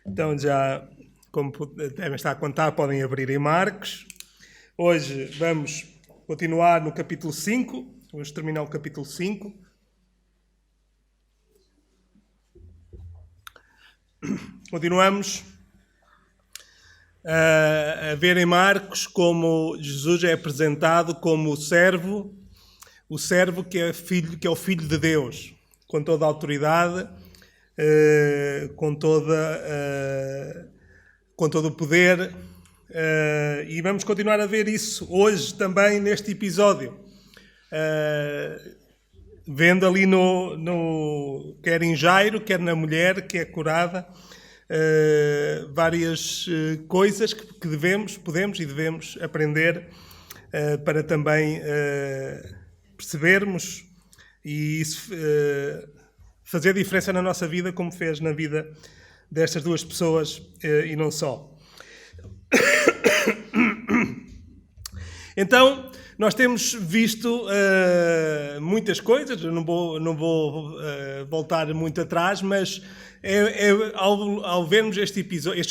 Então já, como devem estar a contar, podem abrir em Marcos. Hoje vamos continuar no capítulo 5. Vamos terminar o capítulo 5. Continuamos a ver em Marcos como Jesus é apresentado como o servo que é o filho de Deus, com toda a autoridade, com todo o poder, e vamos continuar a ver isso hoje também neste episódio, vendo ali quer em Jairo, quer na mulher que é curada, várias coisas que podemos e devemos aprender para também percebermos e isso fazer diferença na nossa vida, como fez na vida destas duas pessoas e não só. Então, nós temos visto muitas coisas, eu não vou voltar muito atrás, mas ao vermos este episódio,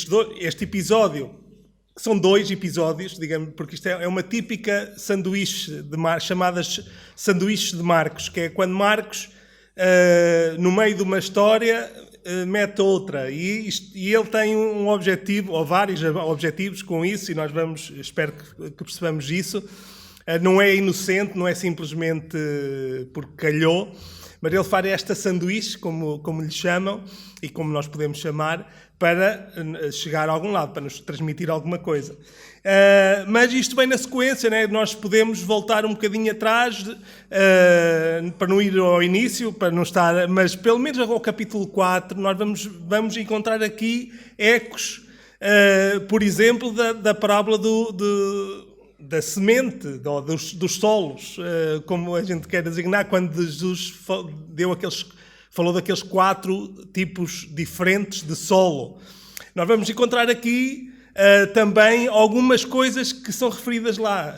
que são 2 episódios, digamos, porque isto é uma típica sanduíche chamadas sanduíches de Marcos, que é quando Marcos, no meio de uma história, mete outra, e ele tem um objetivo, ou vários objetivos com isso, e nós espero que percebamos isso. Não é inocente, não é simplesmente porque calhou, mas ele faz esta sanduíche, como lhe chamam, e como nós podemos chamar, para chegar a algum lado, para nos transmitir alguma coisa. Mas isto vem na sequência, né? Nós podemos voltar um bocadinho atrás, para não ir ao início, para não estar, mas pelo menos ao capítulo 4, nós vamos encontrar aqui ecos, por exemplo, da parábola da semente, dos solos, como a gente quer designar, quando Jesus falou daqueles 4 tipos diferentes de solo. Nós vamos encontrar aqui também algumas coisas que são referidas lá.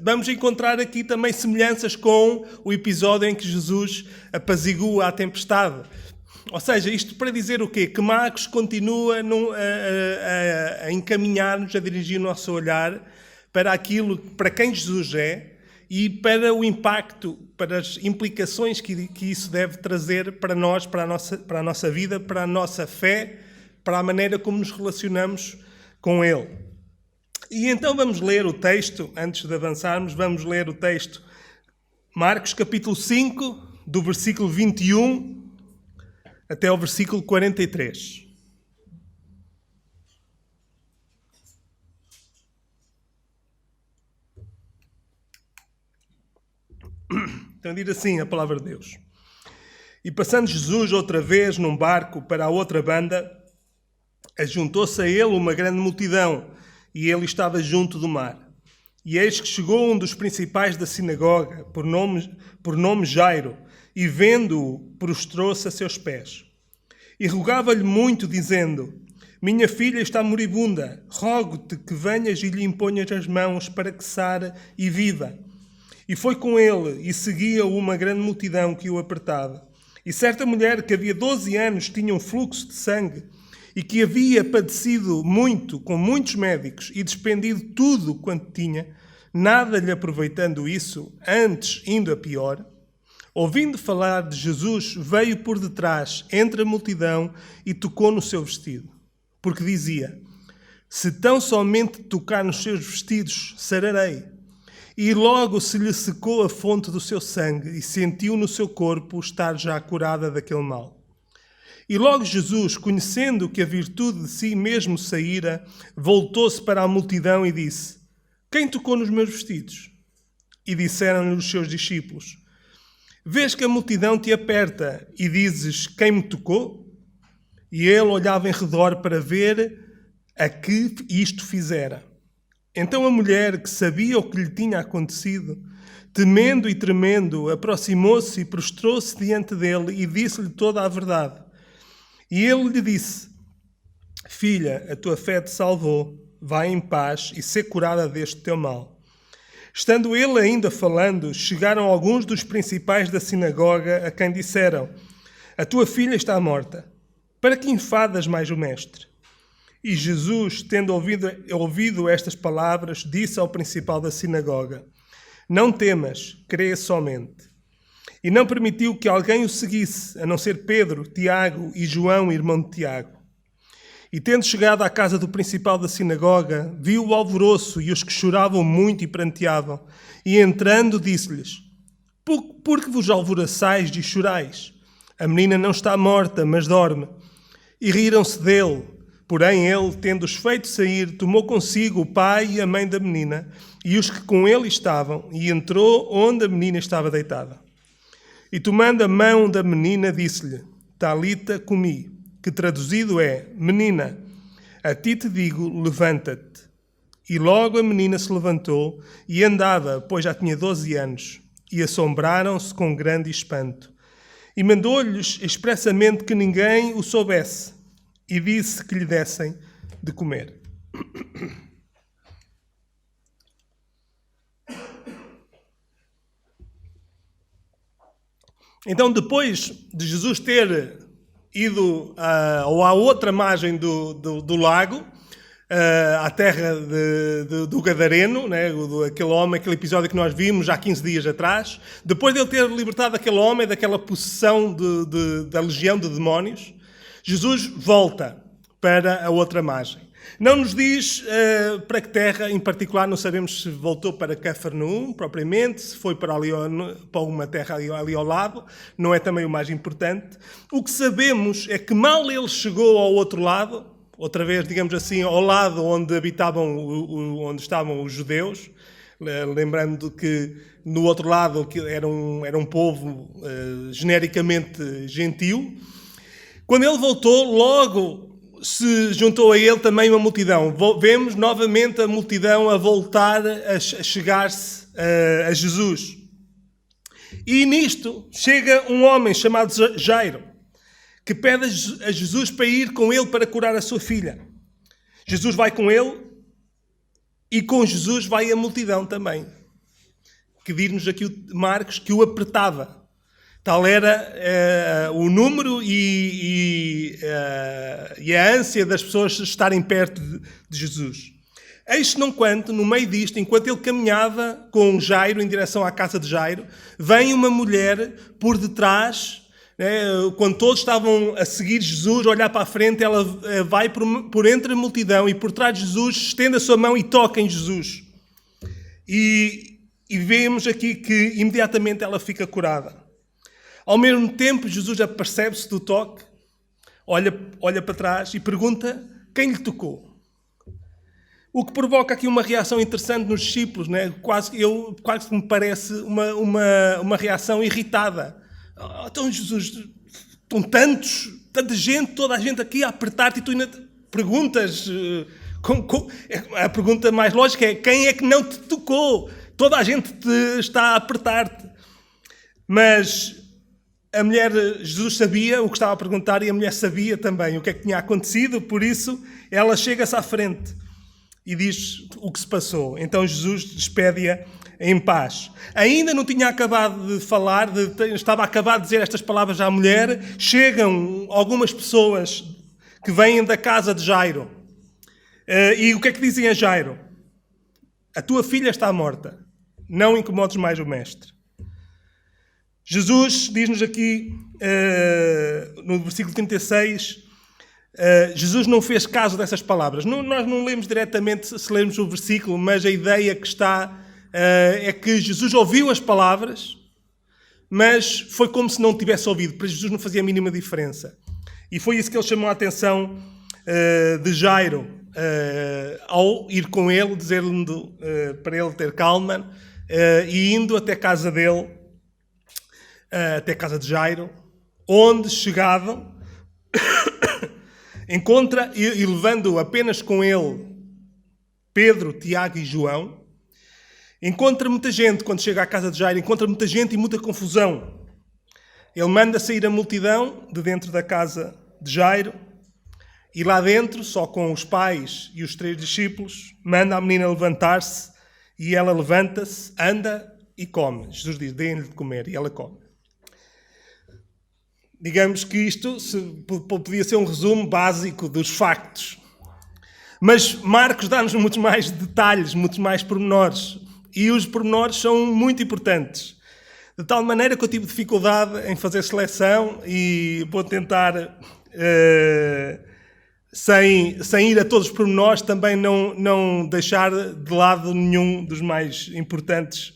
Vamos encontrar aqui também semelhanças com o episódio em que Jesus apazigua a tempestade. Ou seja, isto para dizer o quê? Que Marcos continua a encaminhar-nos, a dirigir o nosso olhar para quem Jesus é e para o impacto, para as implicações que isso deve trazer para nós, para a nossa vida, para a nossa fé, para a maneira como nos relacionamos com Ele. E então vamos ler o texto, antes de avançarmos, vamos ler o texto. Marcos capítulo 5, do versículo 21 até ao versículo 43. Então diz assim a palavra de Deus. E passando Jesus outra vez num barco para a outra banda, ajuntou-se a ele uma grande multidão, e ele estava junto do mar. E eis que chegou um dos principais da sinagoga, por nome Jairo, e vendo-o, prostrou-se a seus pés. E rogava-lhe muito, dizendo: Minha filha está moribunda, rogo-te que venhas e lhe imponhas as mãos para que sare e viva. E foi com ele, e seguia-o uma grande multidão que o apertava. E certa mulher que havia 12 anos tinha um fluxo de sangue, e que havia padecido muito, com muitos médicos, e despendido tudo quanto tinha, nada lhe aproveitando isso, antes indo a pior, ouvindo falar de Jesus, veio por detrás, entre a multidão, e tocou no seu vestido. Porque dizia: Se tão somente tocar nos seus vestidos, sararei. E logo se lhe secou a fonte do seu sangue e sentiu no seu corpo estar já curada daquele mal. E logo Jesus, conhecendo que a virtude de si mesmo saíra, voltou-se para a multidão e disse: Quem tocou nos meus vestidos? E disseram-lhe os seus discípulos: Vês que a multidão te aperta e dizes: Quem me tocou? E ele olhava em redor para ver a que isto fizera. Então a mulher, que sabia o que lhe tinha acontecido, temendo e tremendo, aproximou-se e prostrou-se diante dele e disse-lhe toda a verdade. E ele lhe disse: Filha, a tua fé te salvou, vai em paz e sê curada deste teu mal. Estando ele ainda falando, chegaram alguns dos principais da sinagoga a quem disseram: A tua filha está morta. Para que enfadas mais o mestre? E Jesus, tendo ouvido estas palavras, disse ao principal da sinagoga: Não temas, crê somente. E não permitiu que alguém o seguisse, a não ser Pedro, Tiago e João, irmão de Tiago. E tendo chegado à casa do principal da sinagoga, viu o alvoroço e os que choravam muito e pranteavam. E entrando, disse-lhes: Por que vos alvoroçais e chorais? A menina não está morta, mas dorme. E riram-se dele. Porém ele, tendo-os feito sair, tomou consigo o pai e a mãe da menina e os que com ele estavam, e entrou onde a menina estava deitada. E tomando a mão da menina, disse-lhe: Talita cumi, que traduzido é: Menina, a ti te digo, levanta-te. E logo a menina se levantou e andava, pois já tinha 12 anos, e assombraram-se com grande espanto. E mandou-lhes expressamente que ninguém o soubesse, e disse que lhe dessem de comer. Então, depois de Jesus ter ido à outra margem do lago, à terra do Gadareno, né, aquele homem, aquele episódio que nós vimos há 15 dias atrás, depois de ele ter libertado aquele homem daquela possessão da legião de demónios, Jesus volta para a outra margem. Não nos diz para que terra, em particular, não sabemos se voltou para Cafarnaum, propriamente, se foi para uma terra ali ao lado, não é também o mais importante. O que sabemos é que mal ele chegou ao outro lado, outra vez, digamos assim, ao lado onde onde estavam os judeus, lembrando que no outro lado era um povo genericamente gentil. Quando ele voltou, logo se juntou a ele também uma multidão. Vemos novamente a multidão a voltar a chegar-se a Jesus. E nisto chega um homem chamado Jairo, que pede a Jesus para ir com ele para curar a sua filha. Jesus vai com ele e com Jesus vai a multidão também. Que diz-nos aqui o Marcos que o apertava. Tal era o número e a ânsia das pessoas estarem perto de Jesus. Eis não quanto, no meio disto, enquanto ele caminhava com Jairo em direção à casa de Jairo, vem uma mulher por detrás, né, quando todos estavam a seguir Jesus, a olhar para a frente, ela vai por entre a multidão e por trás de Jesus, estende a sua mão e toca em Jesus. E vemos aqui que imediatamente ela fica curada. Ao mesmo tempo, Jesus apercebe-se do toque, olha para trás e pergunta quem lhe tocou. O que provoca aqui uma reação interessante nos discípulos, né? Quase que me parece uma reação irritada. Então, Jesus, estão tanta gente, toda a gente aqui a apertar-te e tu ainda perguntas. A pergunta mais lógica é: quem é que não te tocou? Toda a gente está a apertar-te. Mas Jesus sabia o que estava a perguntar e a mulher sabia também o que é que tinha acontecido, por isso ela chega-se à frente e diz o que se passou. Então Jesus despede-a em paz. Ainda não tinha acabado de falar, estava a acabar de dizer estas palavras à mulher, chegam algumas pessoas que vêm da casa de Jairo. E o que é que dizem a Jairo? A tua filha está morta, não incomodes mais o mestre. Jesus diz-nos aqui, no versículo 36, Jesus não fez caso dessas palavras. Nós não lemos diretamente se lemos o versículo, mas a ideia que está é que Jesus ouviu as palavras, mas foi como se não tivesse ouvido. Para Jesus não fazia a mínima diferença. E foi isso que ele chamou a atenção de Jairo, ao ir com ele, dizer-lhe para ele ter calma, e indo até a casa dele, até a casa de Jairo, onde chegado encontra, e levando apenas com ele Pedro, Tiago e João, encontra muita gente. Quando chega à casa de Jairo, encontra muita gente e muita confusão. Ele manda sair a multidão de dentro da casa de Jairo, e lá dentro, só com os pais e os 3 discípulos, manda a menina levantar-se, e ela levanta-se, anda e come. Jesus diz: deem-lhe de comer, e ela come. digamos que isto podia ser um resumo básico dos factos. Mas Marcos dá-nos muitos mais detalhes, muitos mais pormenores. E os pormenores são muito importantes. De tal maneira que eu tive dificuldade em fazer seleção e vou tentar, sem ir a todos os pormenores, também não deixar de lado nenhum dos mais importantes.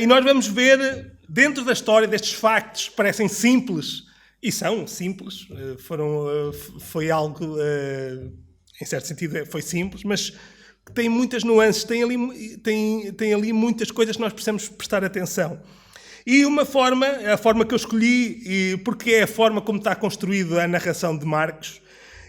E nós vamos ver, dentro da história, destes factos que parecem simples, e são simples, foi algo, em certo sentido, foi simples, mas tem muitas nuances, tem ali muitas coisas que nós precisamos prestar atenção. E a forma que eu escolhi, e porque é a forma como está construída a narração de Marcos,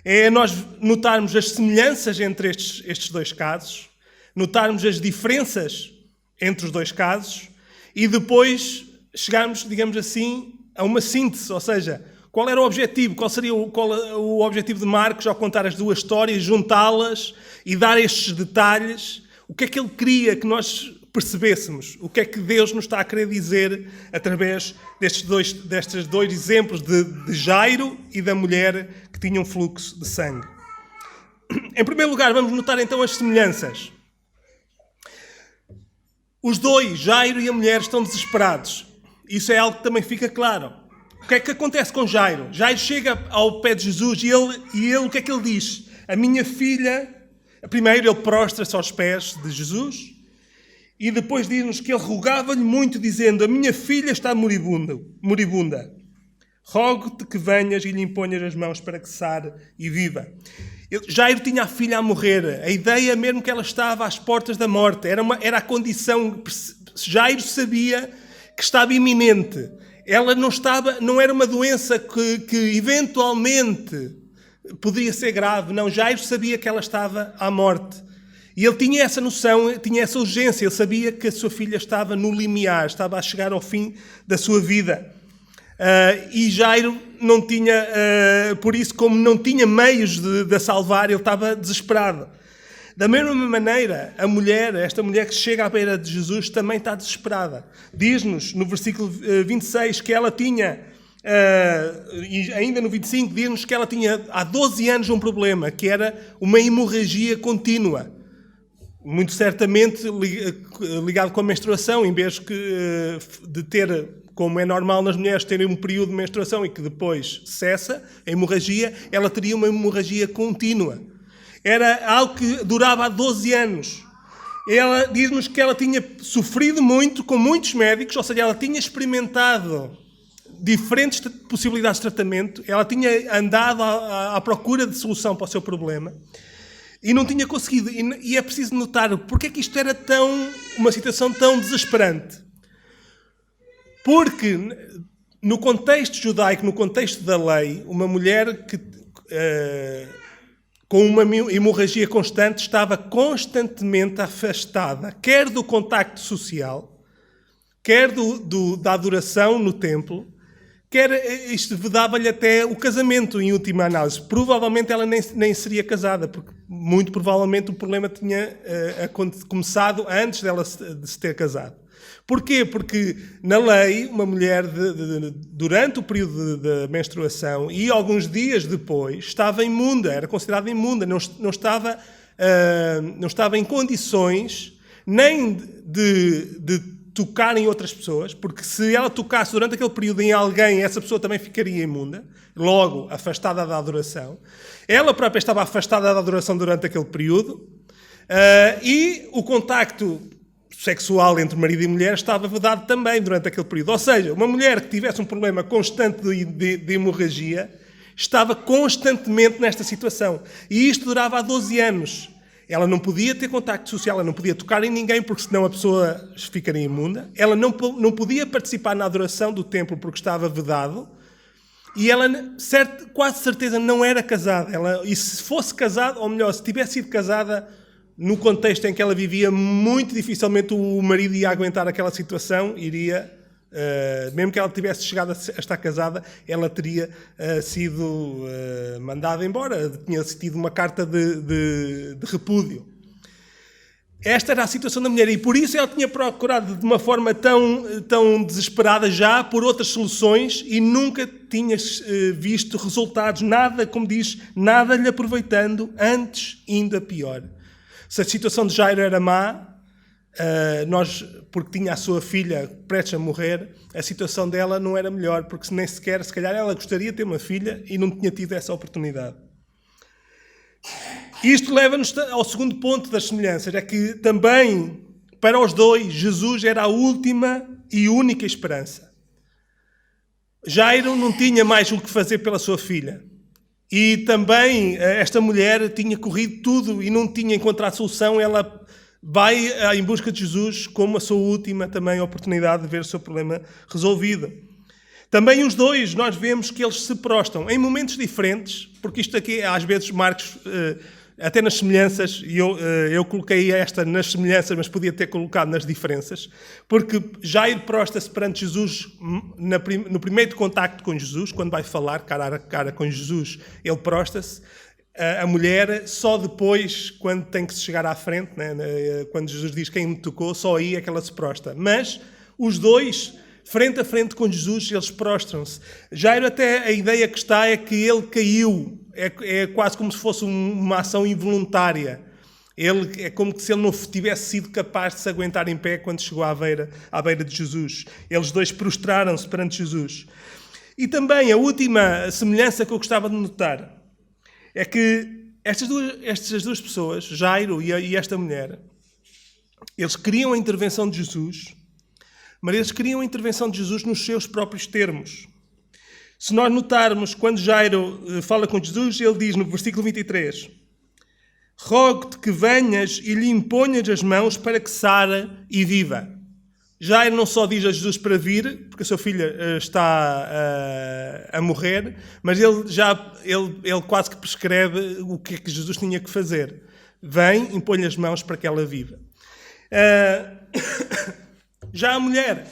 é nós notarmos as semelhanças entre estes dois casos, notarmos as diferenças entre os dois casos e depois chegarmos, digamos assim, a uma síntese, ou seja, qual era o objetivo, qual seria o objetivo de Marcos ao contar as duas histórias, juntá-las e dar estes detalhes, o que é que ele queria que nós percebêssemos, o que é que Deus nos está a querer dizer através destes dois exemplos de Jairo e da mulher que tinha um fluxo de sangue. Em primeiro lugar, vamos notar então as semelhanças. Os dois, Jairo e a mulher, estão desesperados. Isso é algo que também fica claro. O que é que acontece com Jairo? Jairo chega ao pé de Jesus e ele o que é que ele diz? A minha filha... Primeiro ele prostra-se aos pés de Jesus e depois diz-nos que ele rogava-lhe muito, dizendo: a minha filha está moribunda. Rogo-te que venhas e lhe imponhas as mãos para que sare e viva. Jairo tinha a filha a morrer. A ideia mesmo que ela estava às portas da morte. Era a condição. Jairo sabia que estava iminente. Ela não era uma doença que eventualmente poderia ser grave. Não, Jairo sabia que ela estava à morte. E ele tinha essa noção, tinha essa urgência. Ele sabia que a sua filha estava no limiar, estava a chegar ao fim da sua vida. E Jairo não tinha, por isso, como não tinha meios de a salvar, ele estava desesperado. Da mesma maneira, esta mulher que chega à beira de Jesus também está desesperada. Diz-nos no versículo 26 que ela tinha, e ainda no 25, diz-nos que ela tinha há 12 anos um problema, que era uma hemorragia contínua. Muito certamente ligado com a menstruação, em vez de ter, como é normal nas mulheres, terem um período de menstruação e que depois cessa a hemorragia, ela teria uma hemorragia contínua. Era algo que durava há 12 anos. Ela diz-nos que ela tinha sofrido muito com muitos médicos, ou seja, ela tinha experimentado diferentes possibilidades de tratamento, ela tinha andado à procura de solução para o seu problema e não tinha conseguido. E é preciso notar porque é que isto era uma situação tão desesperante. Porque no contexto judaico, no contexto da lei, uma mulher com uma hemorragia constante estava constantemente afastada, quer do contacto social, quer da adoração no templo, quer isto vedava-lhe até o casamento, em última análise. Provavelmente ela nem seria casada, porque muito provavelmente o problema tinha começado antes dela de se ter casado. Porquê? Porque na lei, uma mulher, durante o período da menstruação e alguns dias depois, estava imunda, era considerada imunda, não estava em condições nem de tocar em outras pessoas, porque se ela tocasse durante aquele período em alguém, essa pessoa também ficaria imunda, logo afastada da adoração. Ela própria estava afastada da adoração durante aquele período, e o contacto sexual entre marido e mulher estava vedado também durante aquele período. Ou seja, uma mulher que tivesse um problema constante de hemorragia estava constantemente nesta situação. E isto durava há 12 anos. Ela não podia ter contacto social, ela não podia tocar em ninguém, porque senão a pessoa ficaria imunda. Ela não podia participar na adoração do templo, porque estava vedado. E ela, quase certeza, não era casada. E se fosse casada, ou melhor, se tivesse sido casada, no contexto em que ela vivia, muito dificilmente o marido ia aguentar aquela situação, mesmo que ela tivesse chegado a estar casada, ela teria sido mandada embora, tinha tido uma carta de repúdio. Esta era a situação da mulher e por isso ela tinha procurado de uma forma tão desesperada já por outras soluções e nunca tinha visto resultados, nada, como diz, nada lhe aproveitando, antes ainda pior. Se a situação de Jairo era má, porque tinha a sua filha prestes a morrer, a situação dela não era melhor, porque nem sequer, se calhar ela gostaria de ter uma filha e não tinha tido essa oportunidade. Isto leva-nos ao segundo ponto das semelhanças, é que também, para os dois, Jesus era a última e única esperança. Jairo não tinha mais o que fazer pela sua filha. E também esta mulher tinha corrido tudo e não tinha encontrado solução. Ela vai em busca de Jesus como a sua última também oportunidade de ver o seu problema resolvido. Também os dois, nós vemos que eles se prostram em momentos diferentes, porque isto aqui, às vezes, Marcos, até nas semelhanças, e eu coloquei esta nas semelhanças, mas podia ter colocado nas diferenças, porque Jairo prostra-se perante Jesus no primeiro contacto com Jesus, quando vai falar cara a cara com Jesus, ele prostra-se. A mulher, só depois, quando tem que se chegar à frente, né, quando Jesus diz quem me tocou, só aí é que ela se prostra. Mas os dois, frente a frente com Jesus, eles prostram-se. Jairo, até a ideia que está é que ele caiu. É quase como se fosse uma ação involuntária. É como se ele não tivesse sido capaz de se aguentar em pé quando chegou à beira de Jesus. Eles dois prostraram-se perante Jesus. E também a última semelhança que eu gostava de notar é que estas duas pessoas, Jairo e esta mulher, eles queriam a intervenção de Jesus, mas eles queriam a intervenção de Jesus nos seus próprios termos. Se nós notarmos, quando Jairo fala com Jesus, ele diz no versículo 23, rogo-te que venhas e lhe imponhas as mãos para que sare e viva. Jairo não só diz a Jesus para vir, porque a sua filha está a morrer, mas ele quase que prescreve o que é que Jesus tinha que fazer. Vem, impõe as mãos para que ela viva. Já a mulher,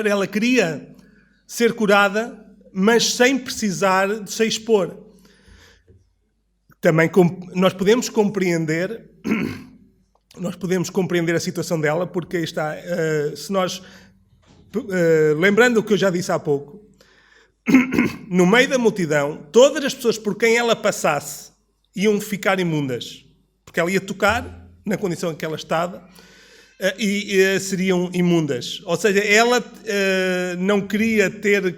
ela queria ser curada, mas sem precisar de se expor. Também nós podemos compreender a situação dela, porque está, se nós, lembrando o que eu já disse há pouco, no meio da multidão, todas as pessoas por quem ela passasse iam ficar imundas, porque ela ia tocar na condição em que ela estava e seriam imundas. Ou seja, ela não queria ter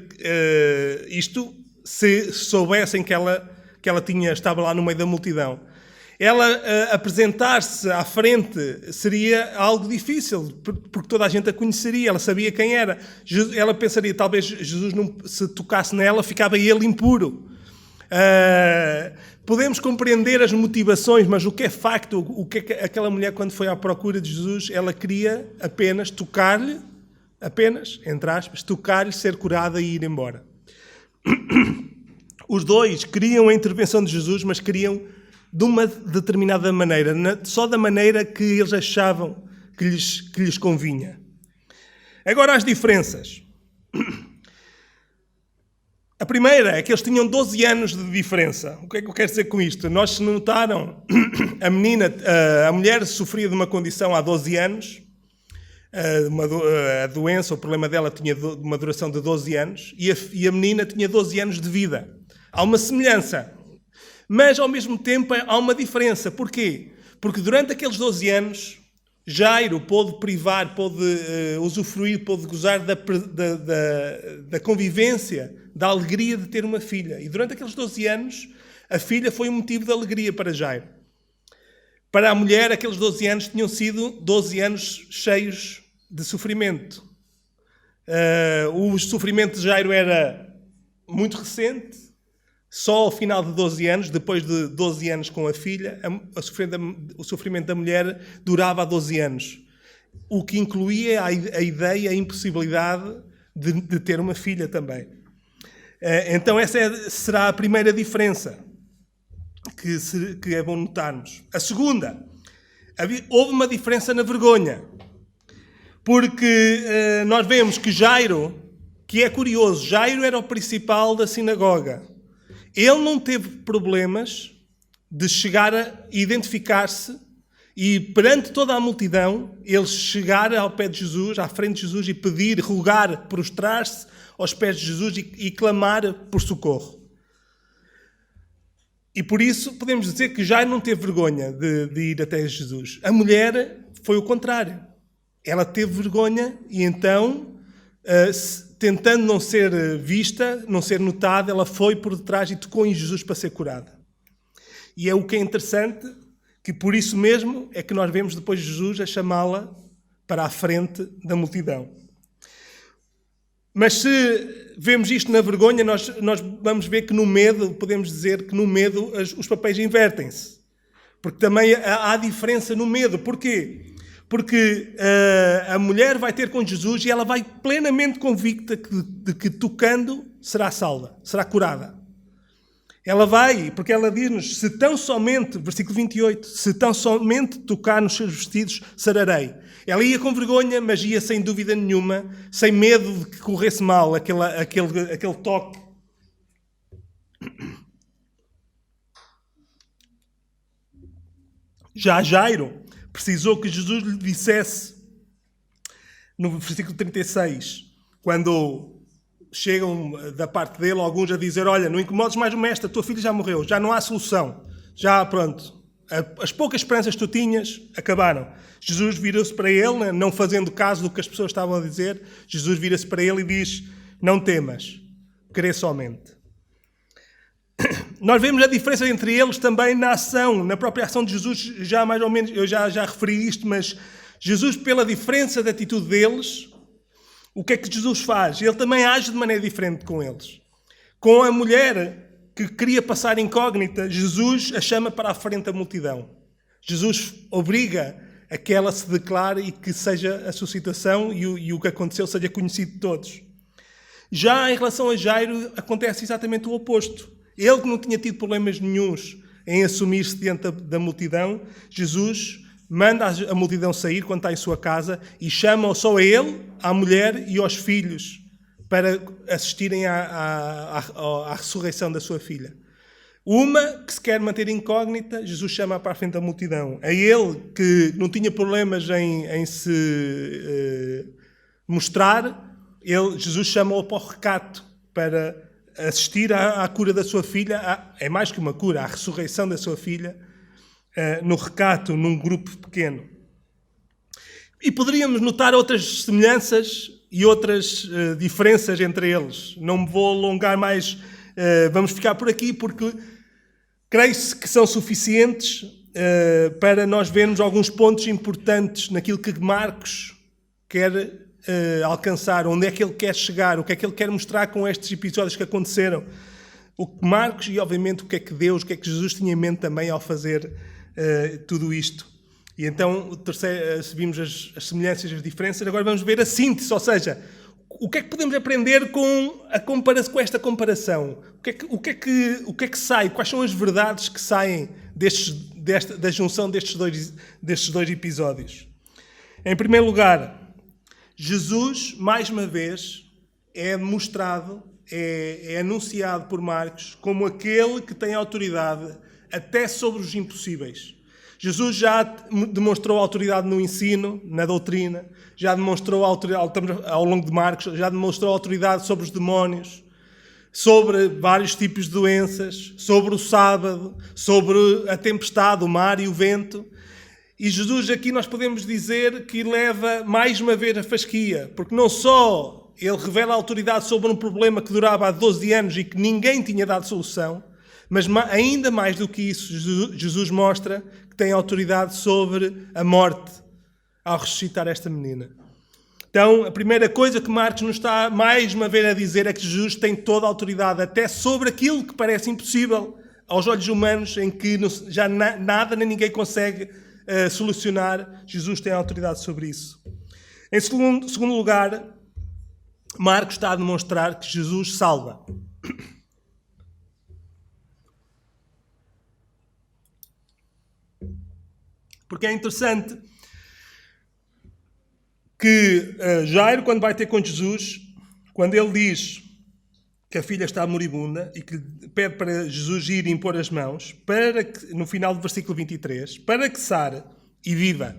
isto se soubessem que ela estava lá no meio da multidão. Ela apresentar-se à frente seria algo difícil, porque toda a gente a conheceria, ela sabia quem era. Ela pensaria, talvez Jesus, não, se tocasse nela, ficava ele impuro. Podemos compreender as motivações, mas o que é facto, o que é aquela mulher, quando foi à procura de Jesus, ela queria apenas tocar-lhe, entre aspas, tocar-lhe, ser curada e ir embora. Os dois queriam a intervenção de Jesus, mas queriam de uma determinada maneira, só da maneira que eles achavam que lhes convinha. Agora, as diferenças. A primeira é que eles tinham 12 anos de diferença. O que é que eu quero dizer com isto? Nós, se notaram, a mulher sofria de uma condição há 12 anos, a doença, o problema dela tinha uma duração de 12 anos, e a menina tinha 12 anos de vida. Há uma semelhança, mas ao mesmo tempo há uma diferença. Porquê? Porque durante aqueles 12 anos, Jairo pôde privar, pôde usufruir, pôde gozar da convivência, da alegria de ter uma filha. E durante aqueles 12 anos, a filha foi um motivo de alegria para Jairo. Para a mulher, aqueles 12 anos tinham sido 12 anos cheios de sofrimento. O sofrimento de Jairo era muito recente. Só ao final de 12 anos, depois de 12 anos com a filha, o sofrimento da mulher durava 12 anos. O que incluía a ideia, a impossibilidade de ter uma filha também. Então essa será a primeira diferença que é bom notarmos. A segunda, houve uma diferença na vergonha. Porque nós vemos que Jairo, que é curioso, Jairo era o principal da sinagoga. Ele não teve problemas de chegar a identificar-se e, perante toda a multidão, ele chegar ao pé de Jesus, à frente de Jesus, e pedir, rogar, prostrar-se aos pés de Jesus e clamar por socorro. E por isso podemos dizer que Jairo não teve vergonha de ir até Jesus. A mulher foi o contrário. Ela teve vergonha e então, tentando não ser vista, não ser notada, ela foi por detrás e tocou em Jesus para ser curada. E é o que é interessante, que por isso mesmo é que nós vemos depois Jesus a chamá-la para a frente da multidão. Mas se vemos isto na vergonha, nós vamos ver que no medo, podemos dizer que no medo os papéis invertem-se. Porque também há diferença no medo. Porquê? Porque a mulher vai ter com Jesus e ela vai plenamente convicta de que tocando será salva, será curada. Ela vai, porque ela diz-nos, se tão somente, versículo 28, se tão somente tocar nos seus vestidos, sararei. Ela ia com vergonha, mas ia sem dúvida nenhuma, sem medo de que corresse mal aquele toque. Já Jairo precisou que Jesus lhe dissesse, no versículo 36, quando chegam da parte dele alguns a dizer, olha, não incomodes mais o mestre, a tua filha já morreu, já não há solução, já pronto, as poucas esperanças que tu tinhas acabaram. Jesus vira-se para ele, não fazendo caso do que as pessoas estavam a dizer, Jesus vira-se para ele e diz, não temas, crê somente. Nós vemos a diferença entre eles também na ação, na própria ação de Jesus, já mais ou menos, eu já referi isto, mas Jesus, pela diferença da atitude deles, o que é que Jesus faz? Ele também age de maneira diferente com eles. Com a mulher que queria passar incógnita, Jesus a chama para a frente da multidão. Jesus obriga a que ela se declare e que seja a sua situação e o que aconteceu seja conhecido de todos. Já em relação a Jairo, acontece exatamente o oposto. Ele que não tinha tido problemas nenhuns em assumir-se diante da multidão, Jesus manda a multidão sair quando está em sua casa e chama só a ele, à mulher e aos filhos para assistirem à ressurreição da sua filha. Uma que se quer manter incógnita, Jesus chama para a frente da multidão. A ele que não tinha problemas em se mostrar, Jesus chama-o para o recato, para assistir à cura da sua filha, é mais que uma cura, à ressurreição da sua filha, no recato, num grupo pequeno. E poderíamos notar outras semelhanças e outras diferenças entre eles. Não me vou alongar mais, vamos ficar por aqui, porque creio-se que são suficientes para nós vermos alguns pontos importantes naquilo que Marcos quer alcançar, onde é que ele quer chegar, o que é que ele quer mostrar com estes episódios que aconteceram. O que Marcos e, obviamente, o que é que Deus, o que é que Jesus tinha em mente também ao fazer tudo isto. E então, se vimos as semelhanças e as diferenças, agora vamos ver a síntese, ou seja, o que é que podemos aprender com esta comparação? O que é que sai? Quais são as verdades que saem da junção destes dois episódios? Em primeiro lugar, Jesus, mais uma vez, é mostrado, é anunciado por Marcos como aquele que tem autoridade até sobre os impossíveis. Jesus já demonstrou autoridade no ensino, na doutrina, já demonstrou autoridade, ao longo de Marcos, já demonstrou autoridade sobre os demónios, sobre vários tipos de doenças, sobre o sábado, sobre a tempestade, o mar e o vento. E Jesus aqui nós podemos dizer que leva mais uma vez a fasquia, porque não só ele revela a autoridade sobre um problema que durava há 12 anos e que ninguém tinha dado solução, mas ainda mais do que isso, Jesus mostra que tem autoridade sobre a morte ao ressuscitar esta menina. Então, a primeira coisa que Marcos nos está mais uma vez a dizer é que Jesus tem toda a autoridade, até sobre aquilo que parece impossível aos olhos humanos, em que já nada nem ninguém consegue solucionar. Jesus tem autoridade sobre isso. Em segundo lugar, Marcos está a demonstrar que Jesus salva. Porque é interessante que Jairo, quando vai ter com Jesus, quando ele diz que a filha está moribunda e que pede para Jesus ir impor as mãos, para que, no final do versículo 23, para que sare e viva.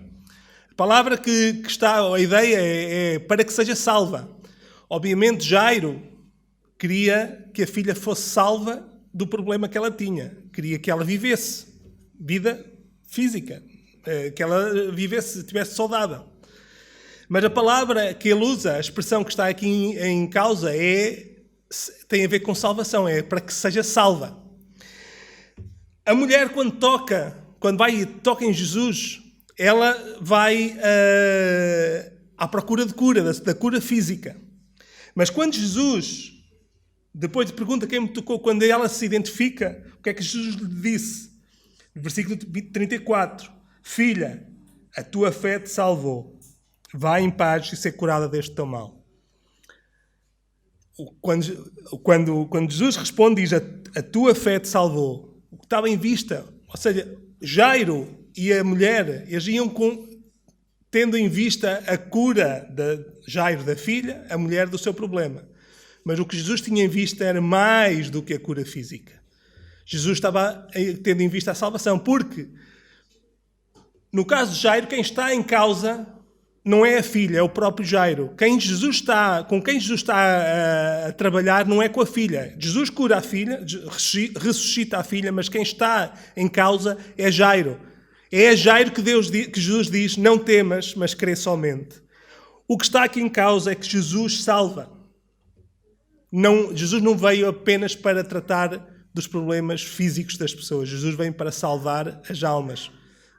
A palavra que está, a ideia é para que seja salva. Obviamente, Jairo queria que a filha fosse salva do problema que ela tinha. Queria que ela vivesse vida física, que ela vivesse, tivesse saudável. Mas a palavra que ele usa, a expressão que está aqui em causa, tem a ver com salvação, é para que seja salva. A mulher, quando vai e toca em Jesus, ela vai à procura de cura, da cura física. Mas quando Jesus, depois pergunta quem me tocou, quando ela se identifica, o que é que Jesus lhe disse? Versículo 34. Filha, a tua fé te salvou. Vai em paz e ser curada deste teu mal. Quando Jesus responde, diz, a tua fé te salvou. O que estava em vista, ou seja, Jairo e a mulher, eles iam tendo em vista a cura de Jairo, da filha, a mulher do seu problema. Mas o que Jesus tinha em vista era mais do que a cura física. Jesus estava tendo em vista a salvação, porque no caso de Jairo, quem está em causa não é a filha, é o próprio Jairo. Com quem Jesus está a trabalhar não é com a filha. Jesus cura a filha, ressuscita a filha, mas quem está em causa é Jairo. É a Jairo que Jesus diz, não temas, mas crê somente. O que está aqui em causa é que Jesus salva. Jesus não veio apenas para tratar dos problemas físicos das pessoas. Jesus veio para salvar as almas.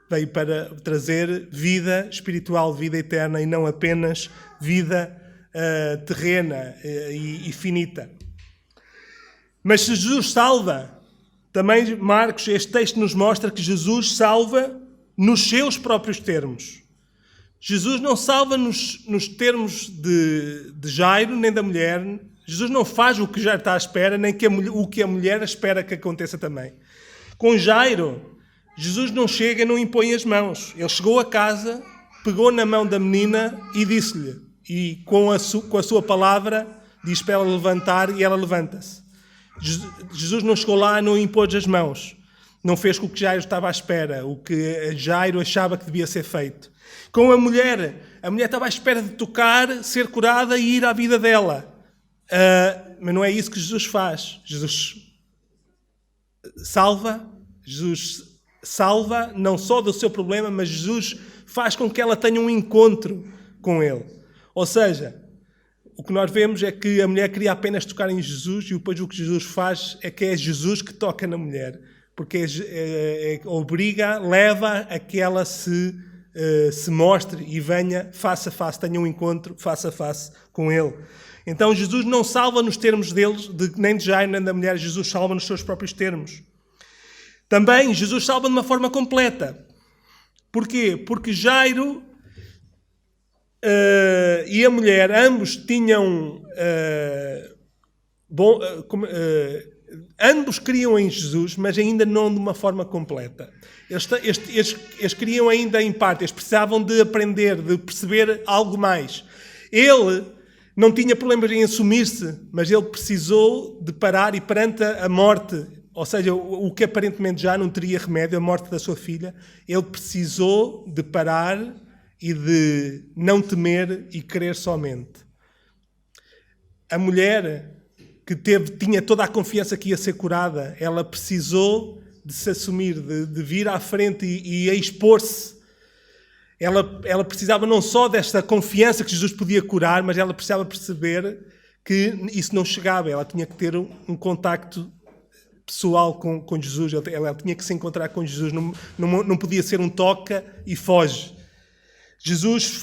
Veio para trazer vida espiritual, vida eterna, e não apenas vida terrena e finita. Mas se Jesus salva, também Marcos, este texto nos mostra que Jesus salva nos seus próprios termos. Jesus não salva nos termos de Jairo, nem da mulher. Jesus não faz o que Jairo está à espera, nem o que a mulher espera que aconteça também. Com Jairo, Jesus não chega e não impõe as mãos. Ele chegou a casa, pegou na mão da menina e disse-lhe, e com a sua palavra, diz para ela levantar e ela levanta-se. Jesus não chegou lá e não impôs as mãos. Não fez o que Jairo estava à espera, o que Jairo achava que devia ser feito. Com a mulher estava à espera de tocar, ser curada e ir à vida dela. Mas não é isso que Jesus faz. Jesus salva não só do seu problema, mas Jesus faz com que ela tenha um encontro com ele. Ou seja, o que nós vemos é que a mulher queria apenas tocar em Jesus, e depois o que Jesus faz é que é Jesus que toca na mulher, porque leva a que ela se mostre e venha face a face, tenha um encontro face a face com ele. Então Jesus não salva nos termos deles, nem de Jairo nem da mulher. Jesus salva nos seus próprios termos. Também Jesus salva de uma forma completa. Porquê? Porque Jairo e a mulher, ambos tinham... ambos criam em Jesus, mas ainda não de uma forma completa. Eles criam ainda em parte. Eles precisavam de aprender, de perceber algo mais. Ele não tinha problemas em assumir-se, mas ele precisou de parar e perante a morte, ou seja, o que aparentemente já não teria remédio, a morte da sua filha, ele precisou de parar e de não temer e crer somente. A mulher que tinha toda a confiança que ia ser curada, ela precisou de se assumir, de vir à frente e expor-se. Ela precisava não só desta confiança que Jesus podia curar, mas ela precisava perceber que isso não chegava. Ela tinha que ter um contacto pessoal com Jesus. Ela tinha que se encontrar com Jesus. Não podia ser um toca e foge. Jesus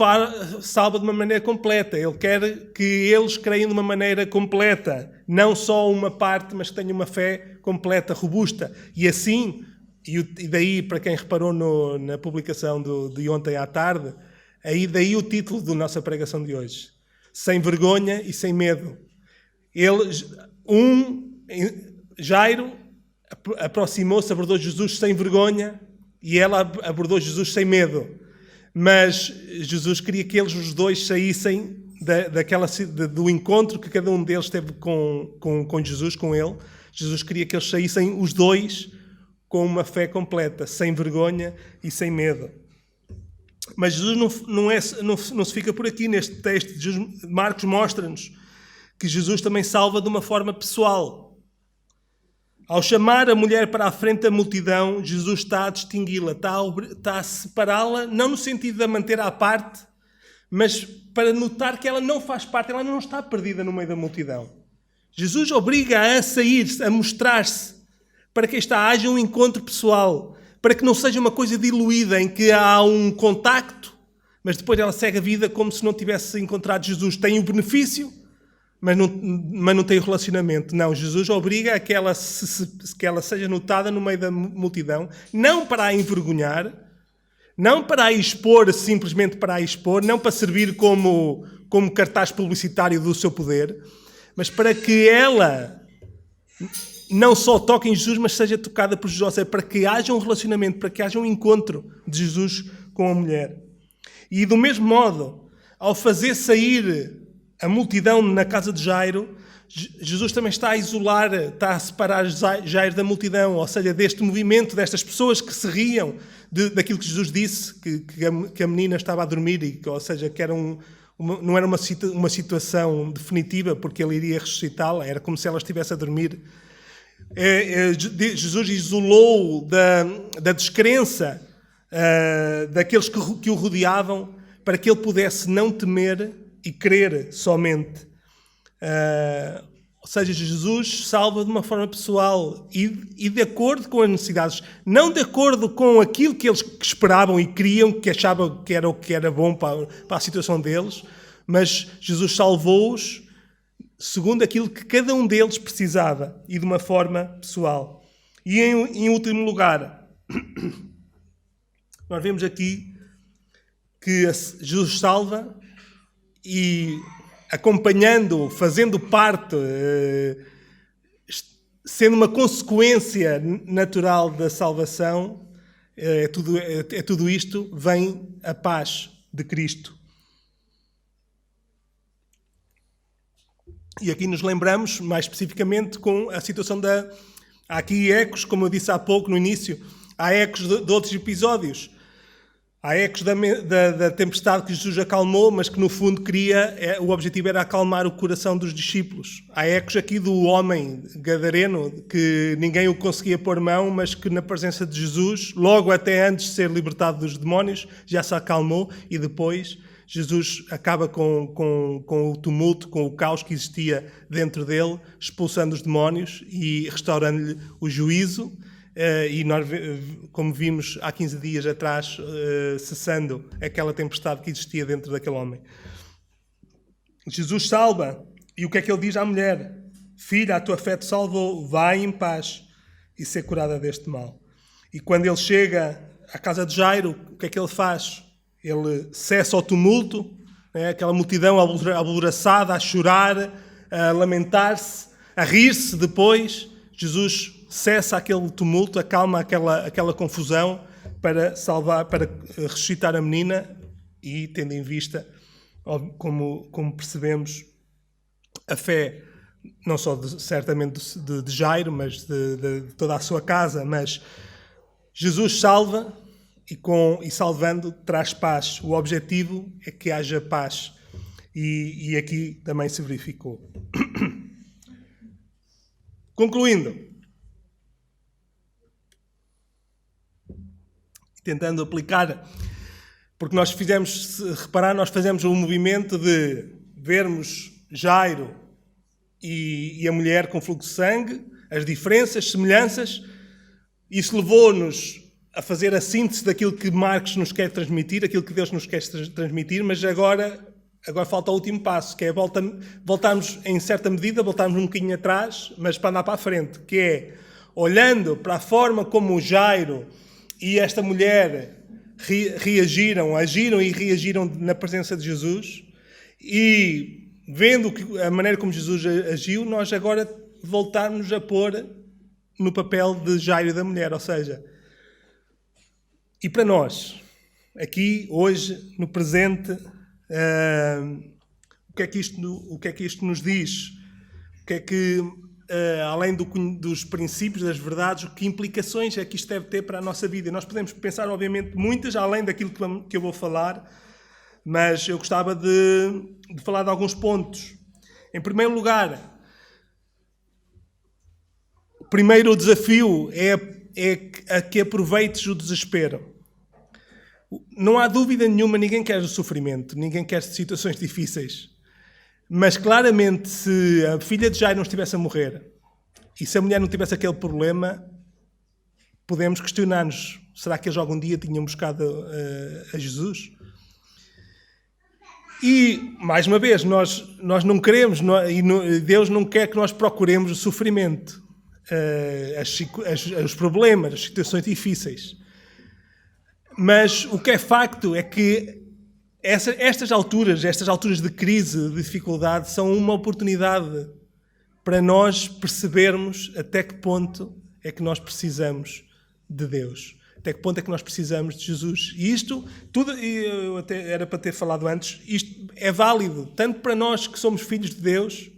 salva de uma maneira completa. Ele quer que eles creiam de uma maneira completa. Não só uma parte, mas que tenham uma fé completa, robusta. E assim... E daí, para quem reparou na publicação de ontem à tarde, daí o título da nossa pregação de hoje. Sem vergonha e sem medo. Jairo aproximou-se, abordou Jesus sem vergonha, e ela abordou Jesus sem medo. Mas Jesus queria que eles os dois saíssem do encontro que cada um deles teve com Jesus, com ele. Jesus queria que eles saíssem os dois com uma fé completa, sem vergonha e sem medo. Mas Jesus não se fica por aqui neste texto. Marcos mostra-nos que Jesus também salva de uma forma pessoal. Ao chamar a mulher para a frente da multidão, Jesus está a distingui-la, está a separá-la, não no sentido de a manter à parte, mas para notar que ela não faz parte, ela não está perdida no meio da multidão. Jesus obriga-a a sair, a mostrar-se, para que haja um encontro pessoal, para que não seja uma coisa diluída, em que há um contacto, mas depois ela segue a vida como se não tivesse encontrado Jesus. Tem o benefício, mas não tem o relacionamento. Não, Jesus obriga a que ela seja notada no meio da multidão, não para a envergonhar, não para a expor, simplesmente para a expor, não para servir como cartaz publicitário do seu poder, mas para que ela não só toque em Jesus, mas seja tocada por Jesus, ou seja, para que haja um relacionamento, para que haja um encontro de Jesus com a mulher. E do mesmo modo, ao fazer sair a multidão na casa de Jairo, Jesus também está a isolar, está a separar Jairo da multidão, ou seja, deste movimento, destas pessoas que se riam daquilo que Jesus disse, que a menina estava a dormir, ou seja, que era não era uma situação definitiva, porque ele iria ressuscitá-la, era como se ela estivesse a dormir. Jesus isolou da descrença daqueles que o rodeavam, para que ele pudesse não temer e crer somente. Ou seja, Jesus salva de uma forma pessoal e de acordo com as necessidades, não de acordo com aquilo que eles esperavam e queriam, que achavam que era o que era bom para a situação deles, mas Jesus salvou-os segundo aquilo que cada um deles precisava e de uma forma pessoal. E em último lugar, nós vemos aqui que Jesus salva e acompanhando, fazendo parte, sendo uma consequência natural da salvação, tudo isto, vem a paz de Cristo. E aqui nos lembramos, mais especificamente, com a situação Há aqui ecos, como eu disse há pouco, no início, há ecos de outros episódios. Há ecos da tempestade que Jesus acalmou, mas que no fundo o objetivo era acalmar o coração dos discípulos. Há ecos aqui do homem gadareno, que ninguém o conseguia pôr mão, mas que na presença de Jesus, logo até antes de ser libertado dos demónios, já se acalmou e depois Jesus acaba com o tumulto, com o caos que existia dentro dele, expulsando os demónios e restaurando-lhe o juízo. E nós, como vimos há 15 dias atrás, cessando aquela tempestade que existia dentro daquele homem. Jesus salva, e o que é que ele diz à mulher? Filha, a tua fé te salvou, vai em paz e ser curada deste mal. E quando ele chega à casa de Jairo, o que é que ele faz? Ele cessa o tumulto, aquela multidão alvoroçada, a chorar, a lamentar-se, a rir-se depois. Jesus cessa aquele tumulto, acalma aquela confusão para salvar, para ressuscitar a menina e, tendo em vista, como percebemos, a fé, não só certamente de Jairo, mas de toda a sua casa, mas Jesus salva e salvando traz paz. O objetivo é que haja paz e aqui também se verificou. Concluindo, tentando aplicar, porque nós fizemos, se reparar, nós fazemos um movimento de vermos Jairo e a mulher com fluxo de sangue, as diferenças, semelhanças. Isso levou-nos a fazer a síntese daquilo que Marcos nos quer transmitir, aquilo que Deus nos quer transmitir, mas agora falta o último passo, que é voltarmos em certa medida, voltarmos um bocadinho atrás, mas para andar para a frente, que é olhando para a forma como o Jairo e esta mulher agiram e reagiram na presença de Jesus, e vendo a maneira como Jesus agiu, nós agora voltarmos a pôr no papel de Jairo e da mulher, ou seja, e para nós, aqui, hoje, no presente, o que é que isto nos diz? O que é que, além dos princípios, das verdades, que implicações é que isto deve ter para a nossa vida? Nós podemos pensar, obviamente, muitas, além daquilo que eu vou falar, mas eu gostava de falar de alguns pontos. Em primeiro lugar, o primeiro desafio é que aproveites o desespero. Não há dúvida nenhuma, ninguém quer o sofrimento, ninguém quer situações difíceis. Mas claramente, se a filha de Jairo não estivesse a morrer e se a mulher não tivesse aquele problema, podemos questionar-nos, será que eles algum dia tinham buscado a Jesus? E, mais uma vez, nós não queremos, e Deus não quer que nós procuremos o sofrimento, os problemas, as situações difíceis. Mas o que é facto é que estas alturas de crise, de dificuldade, são uma oportunidade para nós percebermos até que ponto é que nós precisamos de Deus. Até que ponto é que nós precisamos de Jesus. E isto, tudo, eu até era para ter falado antes, isto é válido, tanto para nós que somos filhos de Deus.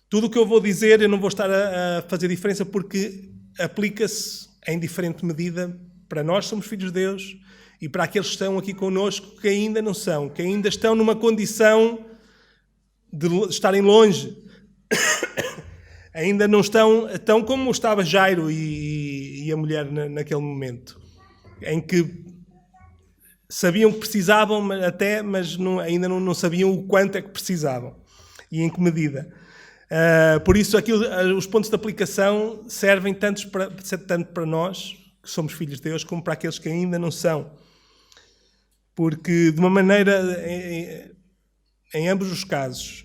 Tudo o que eu vou dizer, eu não vou estar a fazer diferença porque aplica-se em diferente medida para nós que somos filhos de Deus e para aqueles que estão aqui connosco que ainda não são, que ainda estão numa condição de estarem longe. Ainda não estão tão como estava Jairo e a mulher naquele momento, em que sabiam que precisavam mas ainda não sabiam o quanto é que precisavam e em que medida. Por isso, os pontos de aplicação servem tanto para nós, que somos filhos de Deus, como para aqueles que ainda não são. Porque, de uma maneira, em ambos os casos,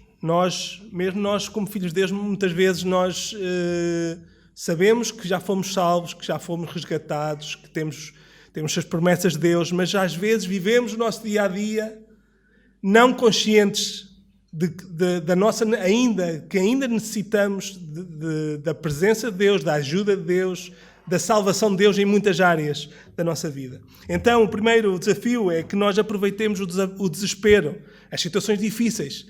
mesmo nós como filhos de Deus, muitas vezes nós sabemos que já fomos salvos, que já fomos resgatados, que temos as promessas de Deus, mas às vezes vivemos o nosso dia-a-dia não conscientes da nossa, que ainda necessitamos da presença de Deus, da ajuda de Deus, da salvação de Deus em muitas áreas da nossa vida. Então, o primeiro desafio é que nós aproveitemos o desespero, as situações difíceis.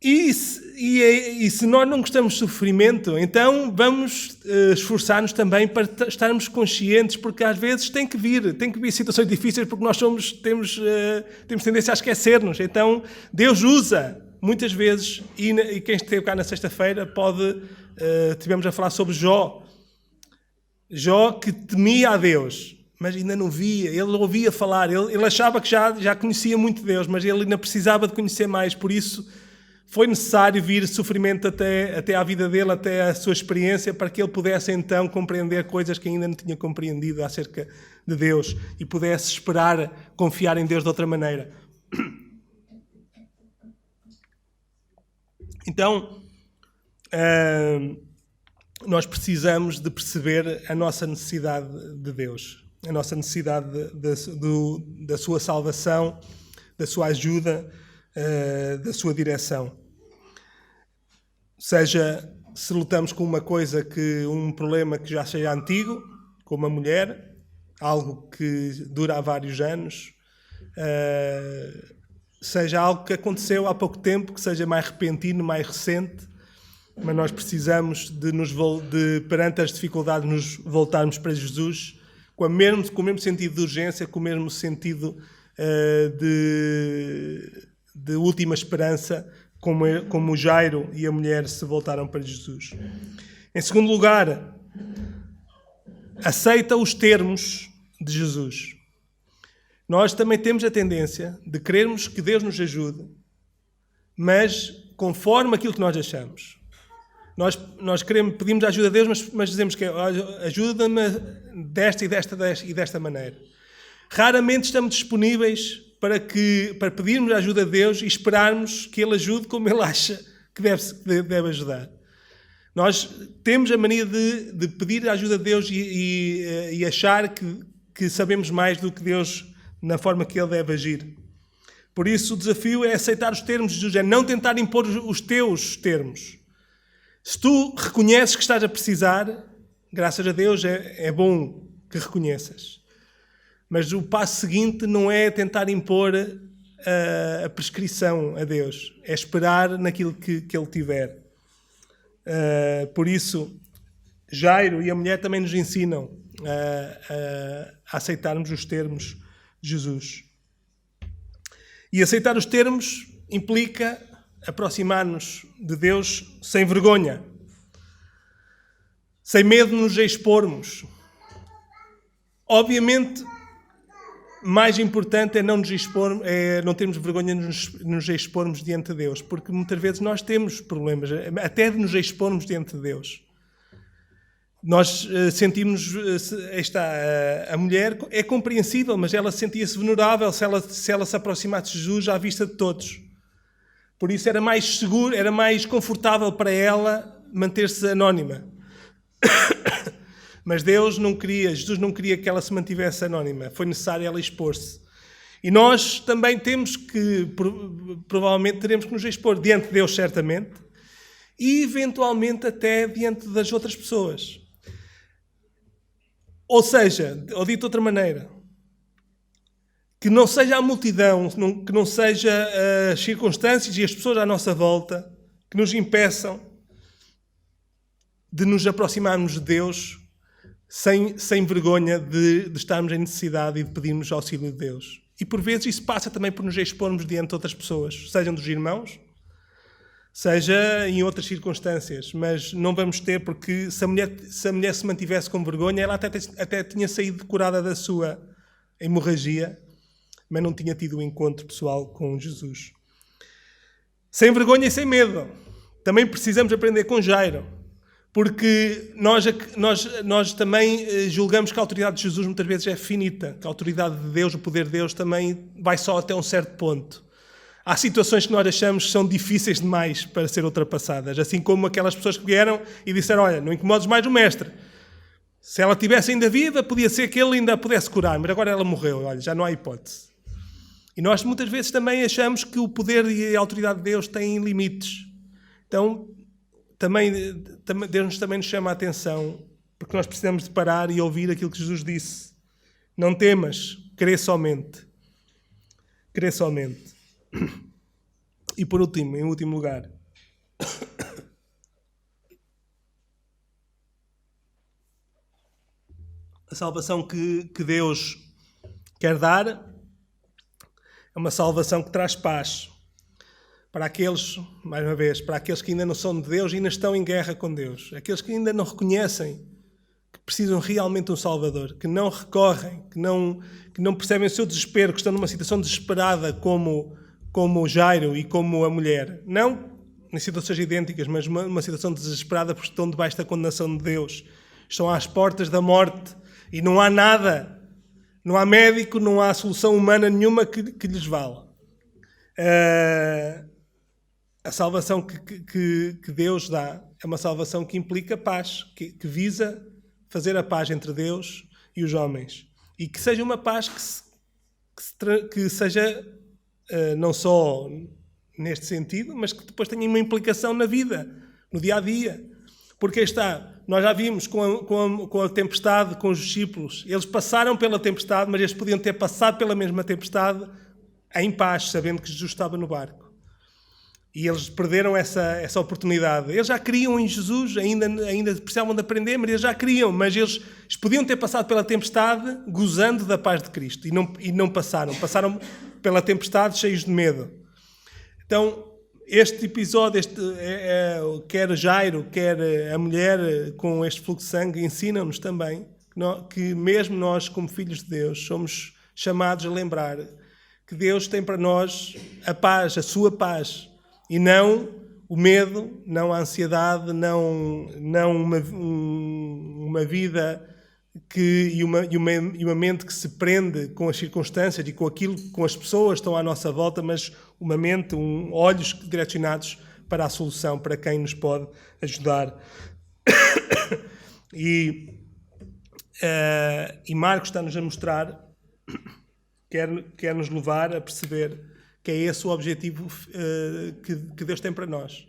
E se nós não gostamos de sofrimento, então vamos esforçar-nos também para estarmos conscientes, porque às vezes tem que vir situações difíceis, porque nós temos tendência a esquecer-nos. Então Deus usa muitas vezes, e quem esteve cá na sexta-feira tivemos a falar sobre Jó que temia a Deus, mas ainda não via, ele ouvia falar, ele achava que já conhecia muito Deus, mas ele ainda precisava de conhecer mais, por isso foi necessário vir sofrimento até à vida dele, até à sua experiência, para que ele pudesse então compreender coisas que ainda não tinha compreendido acerca de Deus e pudesse esperar, confiar em Deus de outra maneira. Então, nós precisamos de perceber a nossa necessidade de Deus, a nossa necessidade da sua salvação, da sua ajuda, da sua direção. Seja se lutamos com um problema que já seja antigo, como a mulher, algo que dura há vários anos, seja algo que aconteceu há pouco tempo, que seja mais repentino, mais recente, mas nós precisamos perante as dificuldades, nos voltarmos para Jesus com o mesmo sentido de urgência, com o mesmo sentido de última esperança, como Jairo e a mulher se voltaram para Jesus. Em segundo lugar, aceita os termos de Jesus. Nós também temos a tendência de querermos que Deus nos ajude, mas conforme aquilo que nós achamos. Nós pedimos a ajuda a Deus, mas dizemos que ajuda-me desta e desta maneira. Raramente estamos disponíveis para pedirmos a ajuda de Deus e esperarmos que Ele ajude como Ele acha que deve ajudar. Nós temos a mania de pedir a ajuda de Deus e achar que sabemos mais do que Deus na forma que Ele deve agir. Por isso o desafio é aceitar os termos de Jesus, é não tentar impor os teus termos. Se tu reconheces que estás a precisar, graças a Deus é bom que reconheças. Mas o passo seguinte não é tentar impor a prescrição a Deus, é esperar naquilo que Ele tiver. Por isso, Jairo e a mulher também nos ensinam a aceitarmos os termos de Jesus. E aceitar os termos implica aproximar-nos de Deus sem vergonha, sem medo de nos expormos. Obviamente, mais importante é não nos expor, não termos vergonha de nos expormos diante de Deus, porque muitas vezes nós temos problemas, até de nos expormos diante de Deus. Nós sentimos, a mulher é compreensível, mas ela sentia-se vulnerável se ela se aproximasse de Jesus à vista de todos. Por isso era mais seguro, era mais confortável para ela manter-se anónima. Mas Jesus não queria que ela se mantivesse anónima. Foi necessário ela expor-se. E nós também provavelmente teremos que nos expor diante de Deus, certamente, e eventualmente até diante das outras pessoas. Ou seja, ou dito de outra maneira, que não seja a multidão, que não seja as circunstâncias e as pessoas à nossa volta que nos impeçam de nos aproximarmos de Deus sem vergonha de estarmos em necessidade e de pedirmos auxílio de Deus. E por vezes isso passa também por nos expormos diante de outras pessoas, sejam dos irmãos, seja em outras circunstâncias, mas não vamos ter, porque se a mulher se mantivesse com vergonha, ela até tinha saído curada da sua hemorragia, mas não tinha tido um encontro pessoal com Jesus. Sem vergonha e sem medo. Também precisamos aprender com Jairo, porque nós também julgamos que a autoridade de Jesus muitas vezes é finita, que a autoridade de Deus, o poder de Deus, também vai só até um certo ponto. Há situações que nós achamos que são difíceis demais para ser ultrapassadas, assim como aquelas pessoas que vieram e disseram: olha, não incomodes mais o mestre. Se ela estivesse ainda viva, podia ser que ele ainda pudesse curar, mas agora ela morreu, olha, já não há hipótese. E nós muitas vezes também achamos que o poder e a autoridade de Deus têm limites. Então, Deus também nos chama a atenção, porque nós precisamos de parar e ouvir aquilo que Jesus disse. Não temas, crê somente. Crê somente. E por último, em último lugar, a salvação que Deus quer dar é uma salvação que traz paz para aqueles, mais uma vez, para aqueles que ainda não são de Deus e ainda estão em guerra com Deus, aqueles que ainda não reconhecem que precisam realmente de um Salvador, que não recorrem, que não percebem o seu desespero, que estão numa situação desesperada como Jairo e como a mulher. Não em situações idênticas, mas uma situação desesperada porque estão debaixo da condenação de Deus. Estão às portas da morte e não há nada, não há médico, não há solução humana nenhuma que lhes vala. A salvação que Deus dá é uma salvação que implica paz, que visa fazer a paz entre Deus e os homens. E que seja uma paz que seja não só neste sentido, mas que depois tenha uma implicação na vida, no dia-a-dia. Porque nós já vimos com a tempestade, com os discípulos, eles passaram pela tempestade, mas eles podiam ter passado pela mesma tempestade em paz, sabendo que Jesus estava no barco. E eles perderam essa oportunidade. Eles já queriam em Jesus, ainda precisavam de aprender, mas eles já queriam. Mas eles podiam ter passado pela tempestade gozando da paz de Cristo. E não passaram. Passaram pela tempestade cheios de medo. Então, este episódio, quer Jairo, quer a mulher com este fluxo de sangue, ensinam-nos também que mesmo nós, como filhos de Deus, somos chamados a lembrar que Deus tem para nós a paz, a sua paz. E não o medo, não a ansiedade, não uma vida e uma mente que se prende com as circunstâncias e com aquilo, com as pessoas que estão à nossa volta, mas uma mente, olhos direcionados para a solução, para quem nos pode ajudar. E Marcos está-nos a mostrar, quer nos levar a perceber que é esse o objetivo que Deus tem para nós.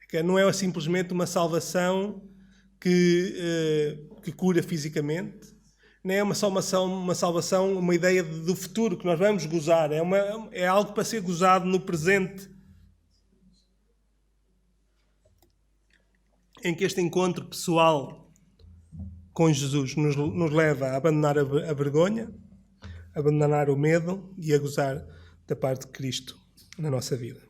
Que não é simplesmente uma salvação que cura fisicamente, nem é só uma salvação, uma ideia do futuro que nós vamos gozar. É algo para ser gozado no presente. Em que este encontro pessoal com Jesus nos leva a abandonar a vergonha, a abandonar o medo e a gozar da parte de Cristo na nossa vida.